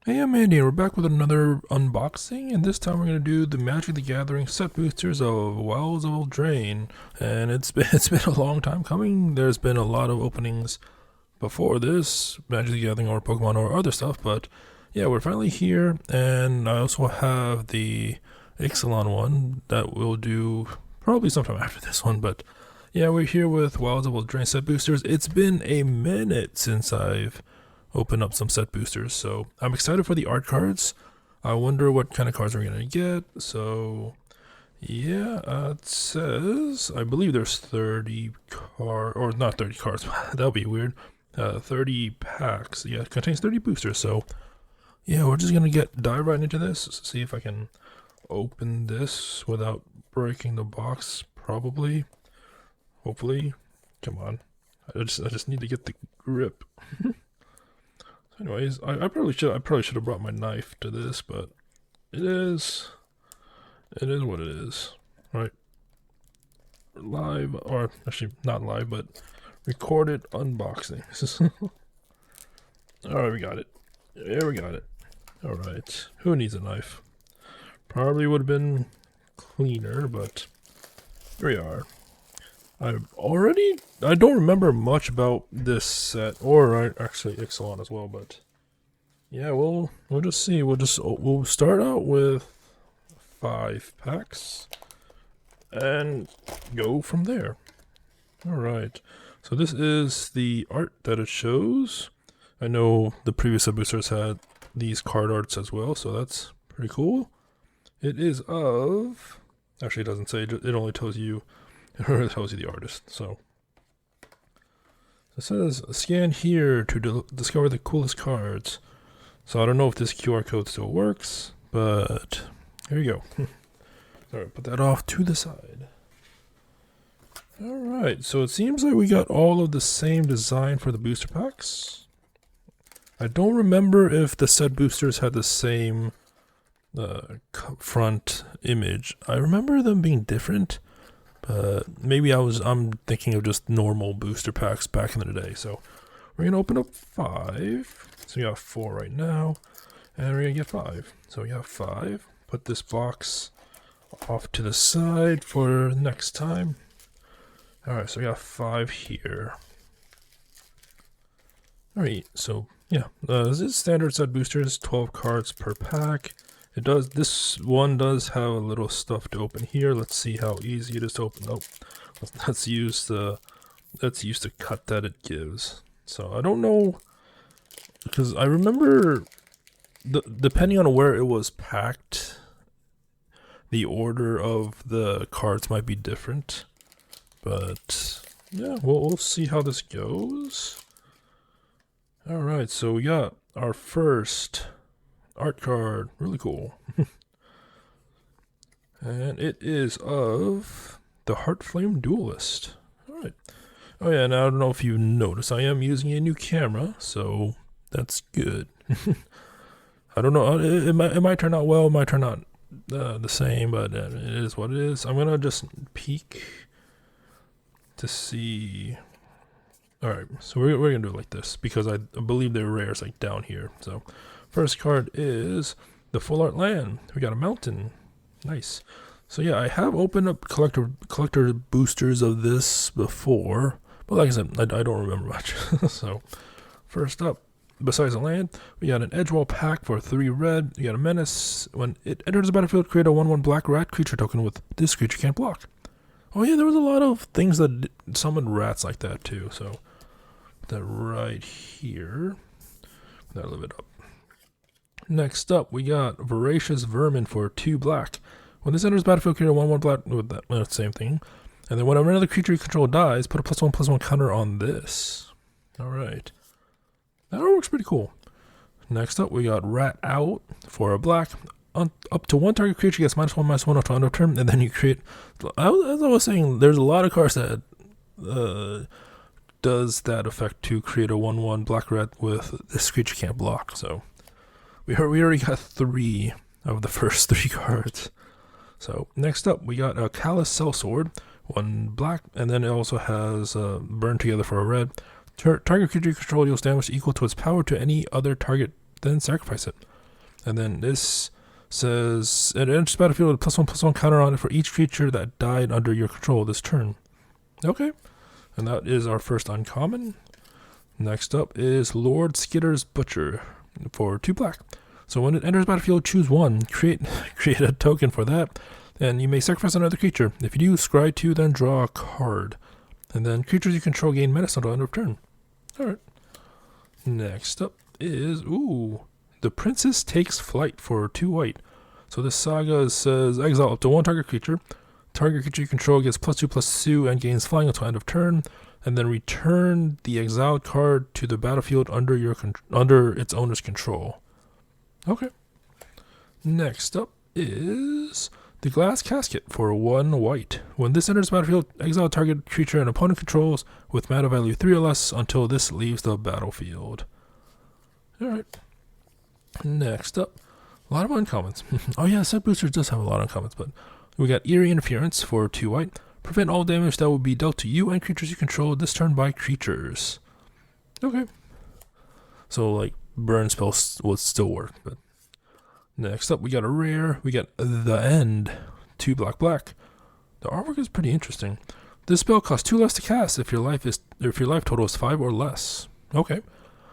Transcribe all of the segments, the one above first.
Hey, I'm Andy, and we're back with another unboxing, and this time we're going to do the Magic the Gathering set boosters of Wells of Eldraine. And it's been a long time coming. There's been a lot of openings before this, Magic the Gathering or Pokemon or other stuff, but yeah, we're finally here, and I also have the Ixalan one that we'll do probably sometime after this one, but yeah, we're here with Wells of Eldraine set boosters. It's been a minute since I've open up some set boosters. So I'm excited for the art cards. I wonder what kind of cards we're gonna get. So yeah, it says I believe there's 30 card or not 30 cards. That'll be weird. 30 packs. Yeah, it contains 30 boosters. So yeah, we're just gonna dive right into this. See if I can open this without breaking the box. Probably. Hopefully. Come on. I just need to get the grip. Anyways, I probably should have brought my knife to this, but it is what it is. Right. Live, or actually not live, but recorded unboxing. Alright, we got it. Yeah, we got it. Alright. Who needs a knife? Probably would have been cleaner, but here we are. I don't remember much about this set, or actually Ixalan as well, but yeah, we'll just see. We'll start out with 5 packs and go from there. Alright, so this is the art that it shows. I know the previous set boosters had these card arts as well, so that's pretty cool. It is of, actually it doesn't say, it only tells you the artist. So it says scan here to discover the coolest cards. So I don't know if this QR code still works, but here you go. Alright, put that off to the side. Alright, so it seems like we got all of the same design for the booster packs. I don't remember if the set boosters had the same front image. I remember them being different. Maybe I'm thinking of just normal booster packs back in the day. So we're gonna open up 5. So we got 4 right now, and we're gonna get 5. So we have 5. Put this box off to the side for next time. Alright, so we got 5 here. Alright, so yeah, this is standard set boosters, 12 cards per pack. This one does have a little stuff to open here. Let's see how easy it is to open. Oh, let's use the cut that it gives. So I don't know, because I remember depending on where it was packed, the order of the cards might be different. But yeah, we'll see how this goes. All right, so we got our first art card, really cool. And it is of the Heartflame Duelist. Alright. Oh yeah, and I don't know if you noticed, I am using a new camera, so that's good. I don't know, it might turn out well, it might turn out the same, but it is what it is. I'm gonna just peek to see. Alright, so we're gonna do it like this, because I believe their rare is like down here, so. First card is the Full Art Land. We got a mountain. Nice. So yeah, I have opened up collector boosters of this before, but like I said, I don't remember much. So first up, besides the land, we got an Edgewall pack for 3 red. You got a Menace. When it enters the battlefield, create a 1/1 black rat creature token with this creature can't block. Oh yeah, there was a lot of things that summoned rats like that too. So put that right here. Put that a little bit up. Next up, we got Voracious Vermin for 2 black. When this enters battlefield, create a 1/1 black with that same thing. And then whenever another creature you control dies, put a +1/+1 counter on this. Alright. That works pretty cool. Next up, we got Rat Out for a black. Up to 1 target creature gets -1/-1 until end of turn, and then you create. As I was saying, there's a lot of cards that does that effect to create a 1/1 black rat with this creature can't block, so. We already got 3 of the first 3 cards. So next up, we got a Callous Sellsword, 1 black, and then it also has Burn Together for a red. Target creature you control deals damage equal to its power to any other target, then sacrifice it. And then this says it enters the battlefield with a +1/+1 counter on it for each creature that died under your control this turn. Okay, and that is our first uncommon. Next up is Lord Skitter's Butcher for 2 black. So when it enters the battlefield, choose 1, create a token for that, and you may sacrifice another creature. If you do, scry 2, then draw a card. And then creatures you control gain menace until end of turn. Alright. Next up is, the Princess Takes Flight for 2 white. So this saga says exile up to 1 target creature. Target creature you control gets +2/+2 and gains flying until end of turn. And then return the exiled card to the battlefield under its owner's control. Okay. Next up is the Glass Casket for 1 white. When this enters the battlefield, exile target creature an opponent controls with mana value 3 or less until this leaves the battlefield. Alright. Next up, a lot of uncommons. Oh yeah, Set Boosters does have a lot of uncommons, but we got Eerie Interference for 2 white. Prevent all damage that will be dealt to you and creatures you control this turn by creatures. Okay. So, like, burn spells would still work, but. Next up, we got a rare. We got The End, 2 black. The artwork is pretty interesting. This spell costs 2 less to cast if your life total is 5 or less. Okay.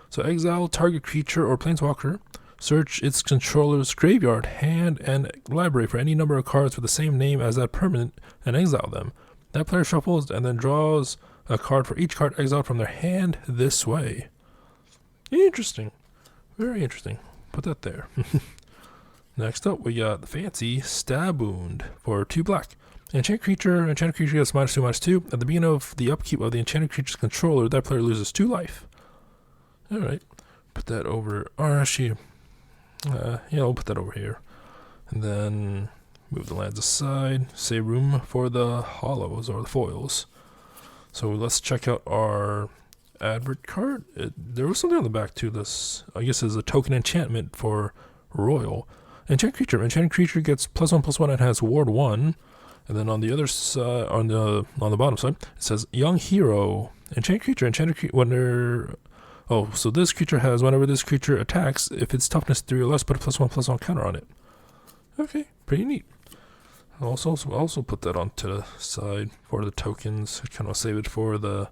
So exile target creature or planeswalker. Search its controller's graveyard, hand, and library for any number of cards with the same name as that permanent and exile them. That player shuffles and then draws a card for each card exiled from their hand this way. Interesting. Very interesting. Put that there. Next up, we got the fancy Stab Wound for 2 black. Enchanted creature gets -2/-2. At the beginning of the upkeep of the enchanted creature's controller, that player loses 2 life. Alright. Put that over. Or actually, yeah, we'll put that over here. And then move the lands aside. Save room for the hollows or the foils. So let's check out our advert card. There was something on the back to this. I guess is a token enchantment for Royal. Enchanted creature gets +1/+1 and has ward 1. And then on the other side, on the bottom side, it says Young Hero. Enchanted creature, so this creature has, whenever this creature attacks, if it's toughness 3 or less, put a +1/+1 counter on it. Okay, pretty neat. I'll also put that onto the side for the tokens. Kind of save it for the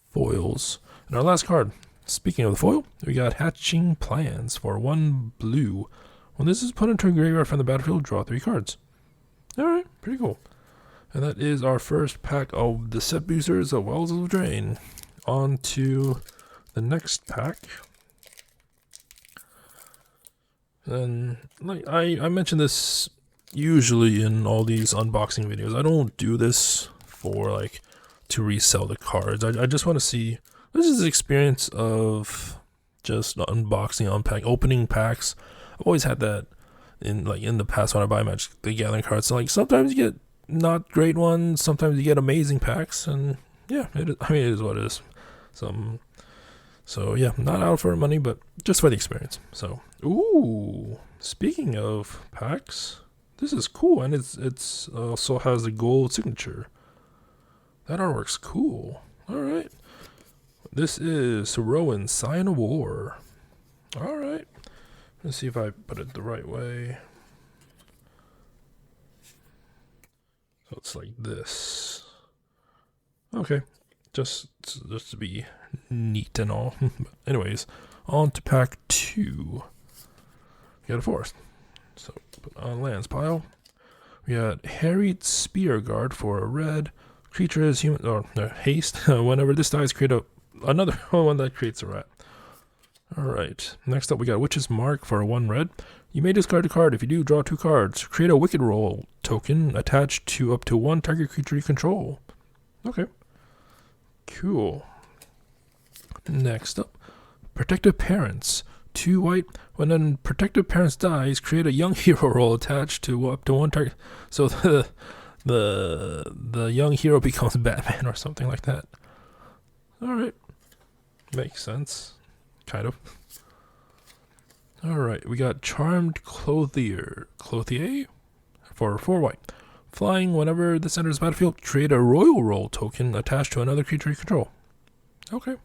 foils. And our last card, speaking of the foil, we got Hatching Plans for 1 blue. When this is put into a graveyard from the battlefield, draw 3 cards. Alright, pretty cool. And that is our first pack of the Set Boosters of Wells of Eldraine. On to the next pack. And like I mentioned this usually in all these unboxing videos. I don't do this for to resell the cards. I just want to see, this is the experience of just unboxing, opening packs. I've always had that in the past when I buy Magic the Gathering cards. So sometimes you get not great ones, sometimes you get amazing packs, and yeah, it is what it is. So yeah, not out for money, but just for the experience. So, speaking of packs, this is cool, and it's also has a gold signature. That artwork's cool. All right, this is Rowan, Sign of War. All right. Let's see if I put it the right way. So it's like this. Okay, just to be neat and all. Anyways, on to pack 2. We got a forest. So put on lands pile. We got Harried Spearguard for a red. Creature is human or haste. Whenever this dies, create another one that creates a rat. Alright, next up we got Witch's Mark for 1 red. You may discard a card. If you do, draw 2 cards. Create a Wicked Roll token attached to up to 1 target creature you control. Okay. Cool. Next up, Protective Parents. 2 white. When a Protective Parents dies, create a Young Hero roll attached to up to 1 target. So the Young Hero becomes Batman or something like that. Alright. Makes sense. Kind of. Alright, we got Charmed Clothier for 4 white. Flying, whenever this enters the battlefield, create a Royal Roll token attached to another creature you control. Okay.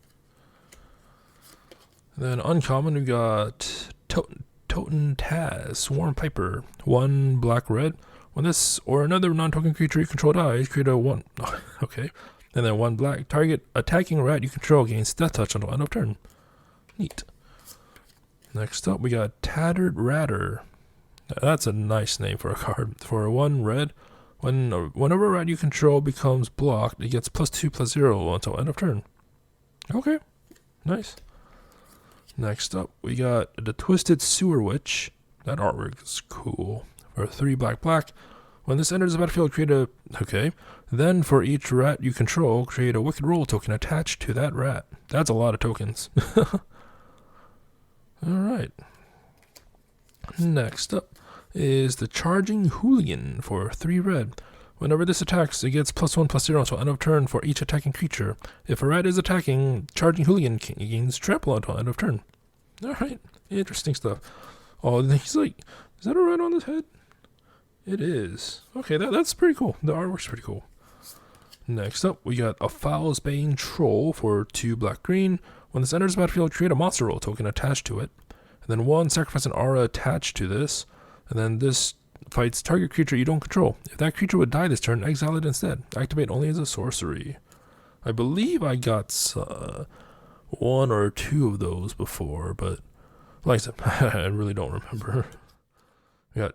Then uncommon, we got Toten Taz, Swarm Piper. 1 black red. When this or another non-token creature you control dies, create a 1. Okay. And then 1 black. Target attacking rat you control gains death touch until end of turn. Neat. Next up, we got Tattered Ratter. That's a nice name for a card. For 1 red, whenever a rat you control becomes blocked, it gets +2/+0 until end of turn. Okay. Nice. Next up, we got the Twisted Sewer Witch. That artwork is cool. For 3 black. When this enters the battlefield, create a... Okay. Then for each rat you control, create a Wicked Roll token attached to that rat. That's a lot of tokens. Alright. Next up is the Charging Hooligan for 3 red. Whenever this attacks, it gets +1/+0 until end of turn for each attacking creature. If a rat is attacking, Charging Hooligan gains trample until end of turn. Alright, interesting stuff. Oh, he's like, is that a rat on his head? It is. Okay, that's pretty cool. The artwork's pretty cool. Next up, we got a Foulsbane Troll for 2 black green. When this enters the battlefield, create a monster roll token attached to it. And then 1, sacrifice an aura attached to this. And then this fights target creature you don't control. If that creature would die this turn, exile it instead. Activate only as a sorcery. I believe I got 1 or 2 of those before, but like I said, I really don't remember. We got,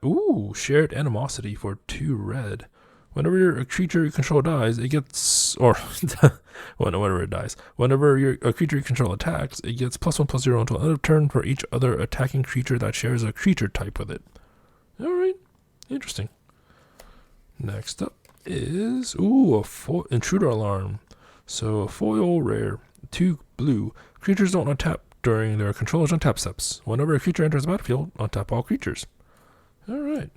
Shared Animosity for 2 red. Whenever a creature you control dies, it gets, or, whenever it dies. Whenever a creature you control attacks, it gets +1/+0 until end of turn for each other attacking creature that shares a creature type with it. Alright, interesting. Next up is, a Intruder Alarm. So, a foil rare, 2 blue. Creatures don't untap during their controller's untap steps. Whenever a creature enters the battlefield, untap all creatures. Alright.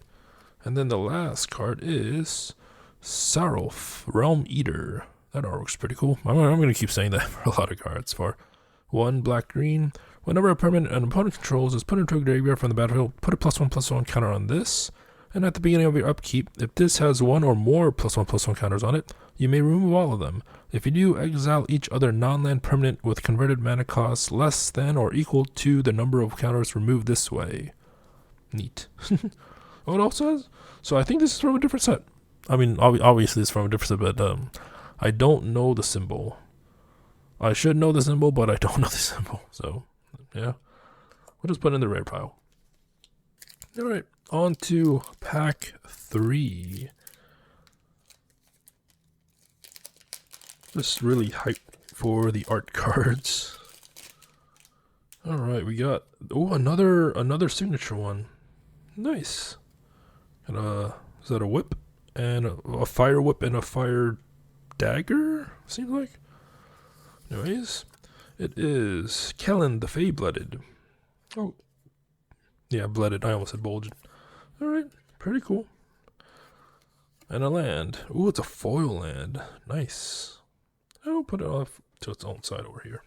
And then the last card is Sarulf, Realm Eater. That artwork's pretty cool. I'm going to keep saying that for a lot of cards. For 1 black-green, whenever a permanent an opponent controls is put into a graveyard from the battlefield, put a +1/+1 counter on this. And at the beginning of your upkeep, if this has 1 or more +1/+1 counters on it, you may remove all of them. If you do, exile each other non-land permanent with converted mana cost less than or equal to the number of counters removed this way. Neat. Oh, it also has... So I think this is from a different set. I mean, obviously it's from a different set, but I don't know the symbol. I should know the symbol, but I don't know the symbol. So, yeah. We'll just put it in the rare pile. Alright, on to pack 3. Just really hyped for the art cards. Alright, we got... another signature one. Nice. And is that a whip? And a fire whip and a fire dagger? Seems like. Anyways, it is Kellen the Fey-Blooded. Oh. Yeah, blooded. I almost said bulged. Alright, pretty cool. And a land. Ooh, it's a foil land. Nice. I'll put it off to its own side over here.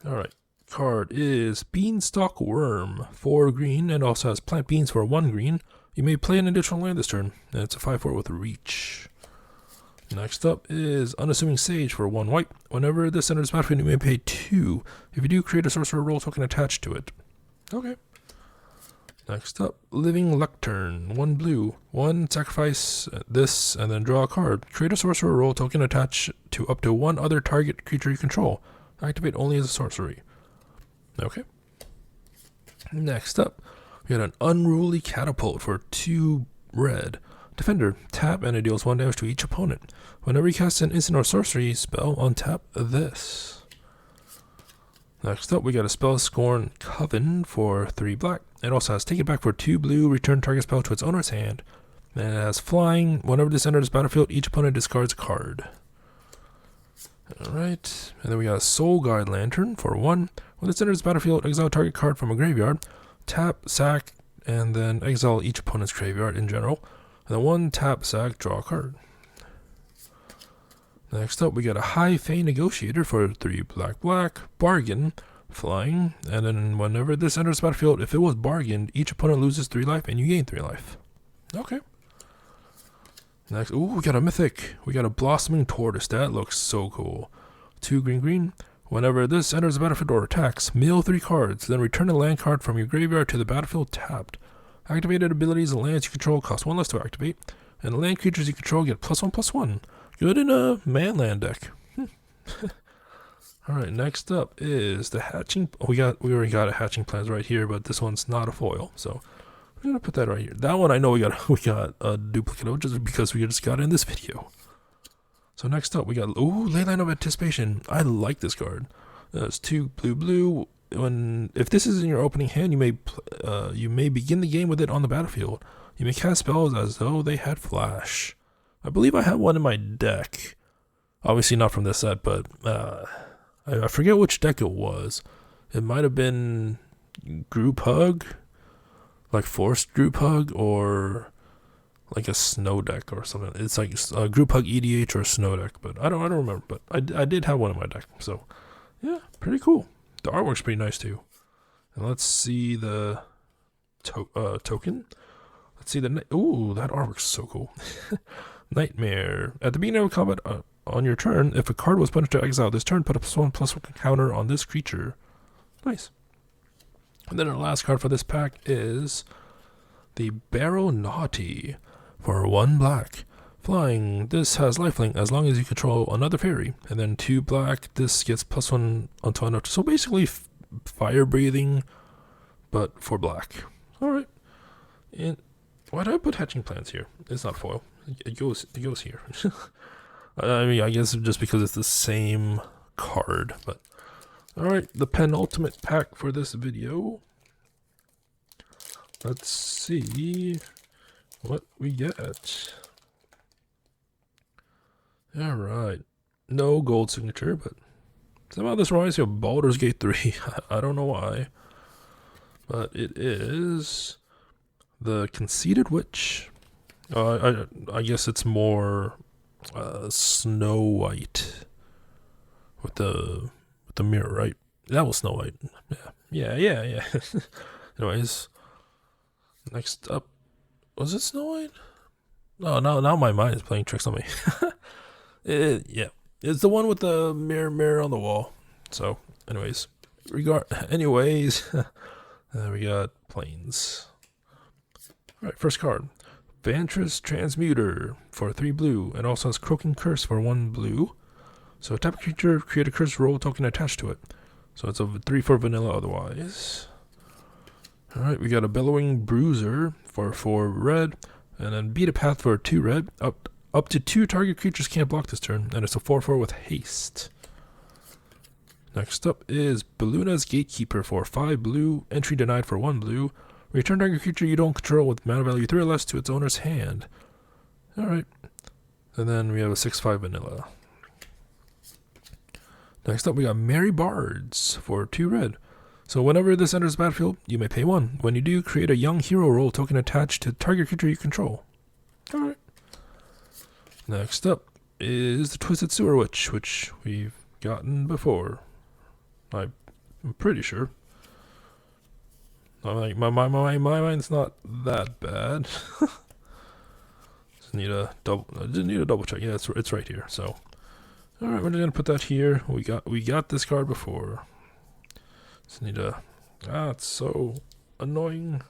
Alright. Card is Beanstalk Worm, 4 green, and also has plant beans for 1 green. You may play an additional land this turn, and it's a 5/4 with reach. Next up is Unassuming Sage for 1 white. Whenever this enters the battlefield, you may pay 2. If you do, create a sorcerer roll token attached to it. Okay. Next up, Living Lectern, 1 blue. 1, sacrifice this, and then draw a card. Create a sorcerer roll token attached to up to 1 other target creature you control. Activate only as a sorcery. Okay. Next up, we got an Unruly Catapult for 2 red. Defender, tap and it deals 1 damage to each opponent. Whenever you cast an instant or sorcery spell, untap this. Next up, we got a Spellscorn Coven for 3 black. It also has Take It Back for 2 blue, return target spell to its owner's hand. And it has Flying. Whenever this enters the battlefield, each opponent discards a card. Alright, and then we got a Soul Guide Lantern for 1. When this enters the battlefield, exile target card from a graveyard. Tap, sack, and then exile each opponent's graveyard in general. And then 1 tap, sack, draw a card. Next up, we got a High Fey Negotiator for 3 black, bargain, flying, and then whenever this enters the battlefield, if it was bargained, each opponent loses 3 life and you gain 3 life. Okay. Next, we got a mythic. We got a Blossoming Tortoise. That looks so cool. 2 green. Whenever this enters the battlefield or attacks, mill 3 cards, then return a land card from your graveyard to the battlefield tapped. Activated abilities and lands you control cost 1 less to activate, and land creatures you control get +1/+1. Good in a man-land deck. Alright, next up is the hatching. We already got a hatching plans right here, but this one's not a foil, so we're gonna put that right here. That one I know we got a duplicate of just because we just got it in this video. So next up we got Leyline of Anticipation. I like this card. It's 2 blue. If this is in your opening hand, you may begin the game with it on the battlefield. You may cast spells as though they had flash. I believe I have one in my deck. Obviously not from this set, but I forget which deck it was. It might have been Group Hug, like Forced Group Hug, or like a Snow deck or something. It's like a Group Hug EDH or a Snow deck, but I don't remember. But I did have one in my deck, so yeah, pretty cool. The artwork's pretty nice too. And let's see the token. Let's see the that artwork's so cool. Nightmare. At the beginning of combat on your turn, if a card was put into exile this turn, put a +1/+1 counter on this creature. Nice. And then our last card for this pack is the Barrow Naughty for 1 black. Flying, this has lifelink as long as you control another fairy. And then 2 black, this gets +1 until another. So basically fire breathing, but for black. Alright. And why did I put hatching plans here? It's not foil. It goes here. I mean, I guess just because it's the same card. But alright, the penultimate pack for this video. Let's see what we get. Alright. No gold signature, but somehow this reminds me of Baldur's Gate 3. I don't know why. But it is the Conceited Witch. I guess it's more Snow White with the mirror, right? That was Snow White. Yeah. Anyways, next up, was it Snow White? Oh, now my mind is playing tricks on me. Yeah, it's the one with the mirror on the wall. So, anyways, we got planes. All right, first card. Vantress Transmuter for 3 blue, and also has Croaking Curse for 1 blue. So tap a creature, create a curse roll token attached to it. So it's a 3 for vanilla otherwise. Alright, we got a Bellowing Bruiser for 4 red, and then Beat a Path for 2 red. Up to 2 target creatures can't block this turn, and it's a 4/4 with haste. Next up is Belluna's Gatekeeper for 5 blue, entry denied for 1 blue. Return target creature you don't control with mana value 3 or less to its owner's hand. Alright. And then we have a 6/5 vanilla. Next up we got Merry Bards for 2 red. So whenever this enters the battlefield, you may pay 1. When you do, create a Young Hero roll token attached to the target creature you control. Alright. Next up is the Twisted Sewer Witch, which we've gotten before. I'm pretty sure. Like my mind's not that bad. Just need a double check. Yeah, it's right here. So, all right, we're just gonna put that here. We got this card before. Just need a. It's so annoying.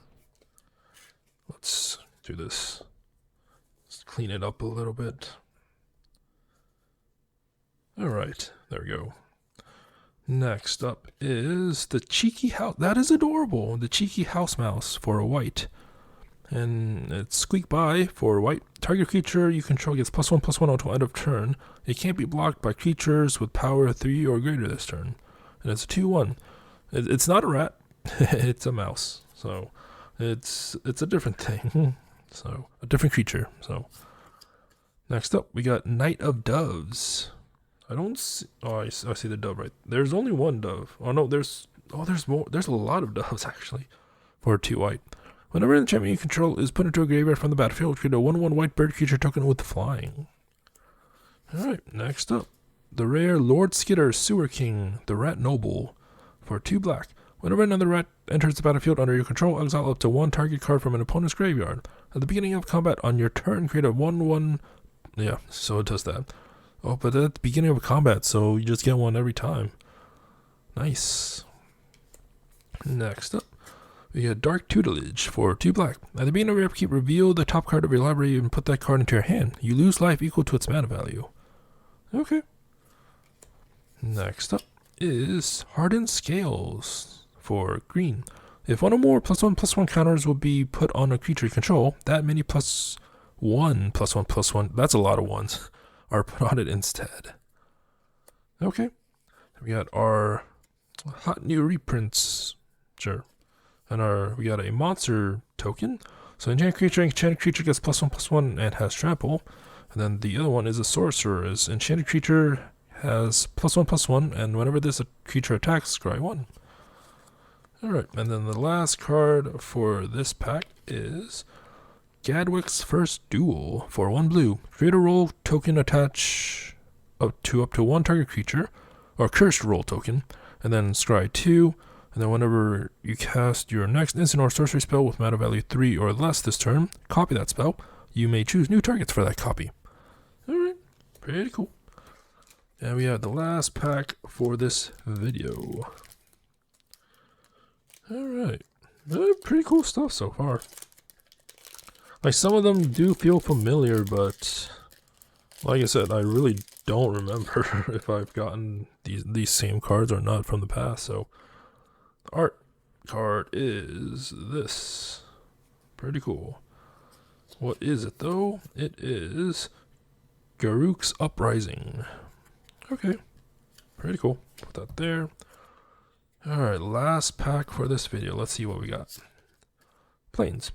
Let's do this. Let's clean it up a little bit. All right, there we go. Next up is the Cheeky House. That is adorable. The Cheeky House Mouse for a white. And it's Squeak By for white. Target creature you control gets +1/+1 until end of turn. It can't be blocked by creatures with power 3 or greater this turn. And it's a 2/1. It's not a rat. It's a mouse. So it's a different thing. So a different creature. So next up we got Knight of Doves. I don't see. Oh, I see the dove right. There's only 1 dove. Oh no, there's more. There's a lot of doves actually. For 2 white. Whenever an enchantment you control is put into a graveyard from the battlefield, create a 1/1 white bird creature token with flying. All right, next up, the rare Lord Skitter Sewer King, the Rat Noble, for 2 black. Whenever another rat enters the battlefield under your control, exile up to 1 target card from an opponent's graveyard. At the beginning of combat on your turn, create a 1/1. Yeah, so it does that. Oh, but at the beginning of combat, so you just get 1 every time. Nice. Next up, we got Dark Tutelage for 2 black. At the beginning of your upkeep, reveal the top card of your library and put that card into your hand. You lose life equal to its mana value. Okay. Next up is Hardened Scales for green. If one or more +1/+1 counters will be put on a creature you control, that many +1/+1/+1, that's a lot of ones, are put on it instead. Okay. We got our hot new reprints. Sure. And we got a monster token. So enchanted creature gets +1/+1 and has trample. And then the other one is a sorcerer. Is enchanted creature has +1/+1, and whenever this creature attacks, scry 1. Alright, and then the last card for this pack is Gadwick's First Duel for 1 blue. Create a roll token, attach up to 1 target creature, or cursed roll token, and then scry 2. And then whenever you cast your next instant or sorcery spell with mana value 3 or less this turn, copy that spell. You may choose new targets for that copy. Alright, pretty cool. And we have the last pack for this video. Alright, pretty cool stuff so far. Like, some of them do feel familiar, but like I said, I really don't remember if I've gotten these same cards or not from the past. So, the art card is this. Pretty cool. What is it though? It is Garruk's Uprising. Okay, pretty cool. Put that there. Alright, last pack for this video. Let's see what we got. Plains.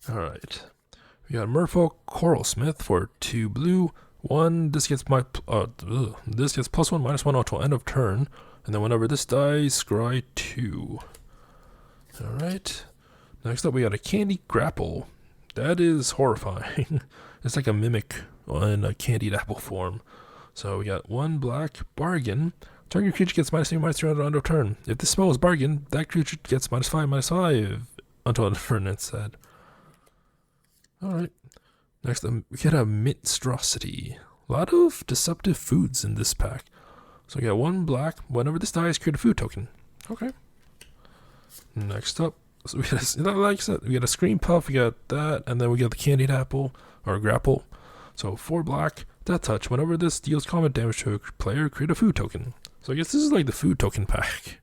Alright. We got Merfolk Coralsmith for 2 blue. 1, this gets this gets +1/-1 until end of turn. And then whenever this dies, scry 2. Alright. Next up we got a Candy Grapple. That is horrifying. It's like a mimic in a candied apple form. So we got 1 black bargain. Target creature gets -3/-3 until end of turn. If this spell is bargain, that creature gets -5/-5 until end of turn instead. Alright. Next up, we get a Minstrosity. A lot of deceptive foods in this pack. So we got 1 black. Whenever this dies, create a food token. Okay. Next up, so we got like I said, we got a Scream Puff, we got that, and then we got the Candied Apple, or Grapple. So 4 black, Death Touch. Whenever this deals combat damage to a player, create a food token. So I guess this is like the food token pack.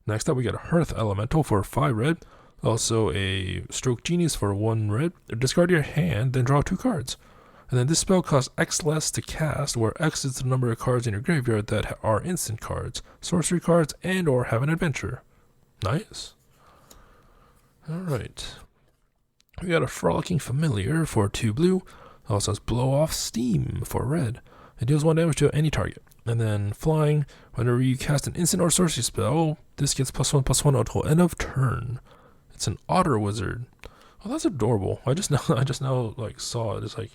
Next up, we got a Hearth Elemental for 5 red. Also a Stroke Genius for 1 red. Discard your hand, then draw 2 cards. And then this spell costs X less to cast, where X is the number of cards in your graveyard that are instant cards, sorcery cards, and or have an adventure. Nice. Alright. We got a Frolicking Familiar for 2 blue. Also has Blow Off Steam for red. It deals 1 damage to any target. And then Flying, whenever you cast an instant or sorcery spell, this gets +1/+1 until end of turn. It's an Otter Wizard. Oh, that's adorable. I just now like saw it. It's like,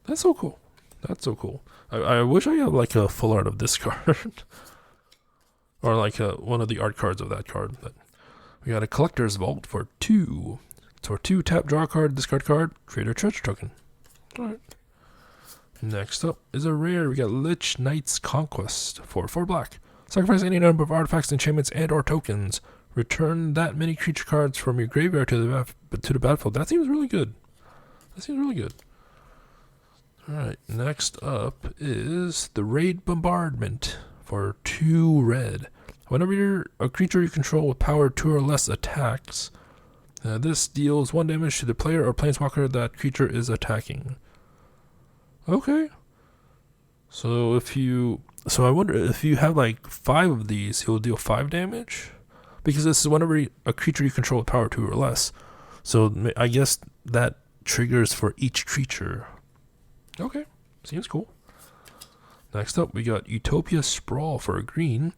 that's so cool. That's so cool. I wish I had like a full art of this card. Or like one of the art cards of that card. But we got a Collector's Vault for 2. So for 2, tap, draw a card, discard card, create a treasure token. Alright. Next up is a rare. We got Lich Knight's Conquest for 4 black. Sacrifice any number of artifacts, enchantments, and or tokens. Return that many creature cards from your graveyard to the battlefield. That seems really good. Alright, next up is the Raid Bombardment for 2 red. Whenever a creature you control with power 2 or less attacks, this deals 1 damage to the player or planeswalker that creature is attacking. Okay. So I wonder if you have like 5 of these, he'll deal 5 damage? Because this is whenever a creature you control with power 2 or less. So I guess that triggers for each creature. Okay, seems cool. Next up, we got Utopia Sprawl for a green.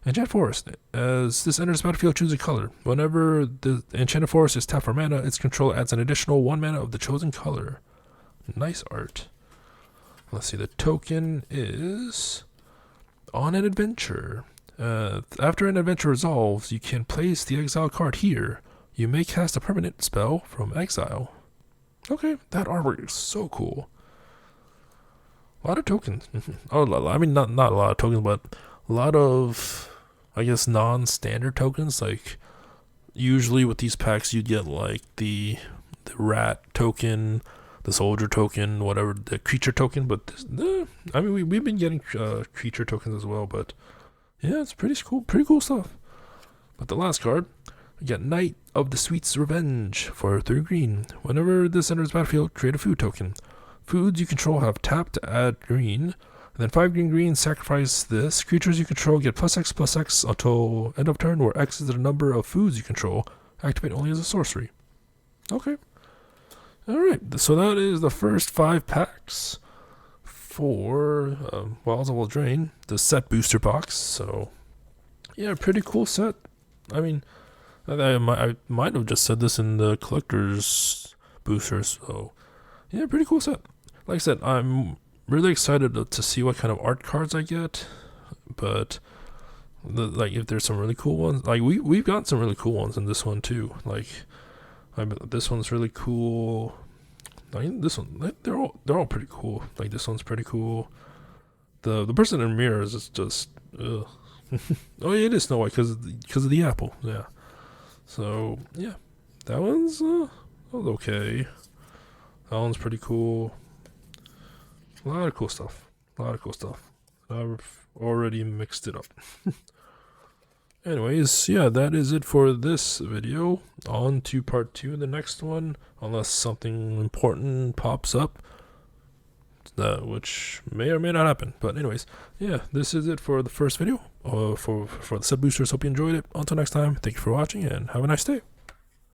Enchanted Forest. As this enters the battlefield, choose a color. Whenever the Enchanted Forest is tapped for mana, its controller adds an additional 1 mana of the chosen color. Nice art. Let's see, the token is On an Adventure. After an adventure resolves, you can place the exile card here. You may cast a permanent spell from exile. Okay, that artwork is so cool. A lot of tokens. Oh, I mean, not a lot of tokens, but a lot of, I guess, non-standard tokens. Like usually with these packs, you get like the rat token, the soldier token, whatever, the creature token. But I mean, we've been getting creature tokens as well. But yeah, it's pretty cool stuff. But the last card, we get Knight of the Sweet's Revenge for 3 green. Whenever this enters the battlefield, create a food token. Foods you control have tap to add green. And then 5 green, sacrifice this. Creatures you control get +X until end of turn, where X is the number of foods you control. Activate only as a sorcery. Okay. Alright, so that is the first 5 packs for Wilds of Eldraine, the set booster box. So, yeah, pretty cool set. I mean, I might have just said this in the collector's boosters. So, yeah, pretty cool set. Like I said, I'm really excited to see what kind of art cards I get. But like, if there's some really cool ones, like we've got some really cool ones in this one too. Like, this one's really cool. I mean, this one, they're all pretty cool. Like, this one's pretty cool. The person in mirrors is just ugh. Oh yeah, it is Snow White because of the apple. Yeah. So yeah, that one's okay. That one's pretty cool. A lot of cool stuff. I've already mixed it up. Anyways, yeah, that is it for this video. On to part 2 in the next one, unless something important pops up, which may or may not happen. But anyways, yeah, this is it for the first video for the set boosters. Hope you enjoyed it. Until next time, thank you for watching and have a nice day.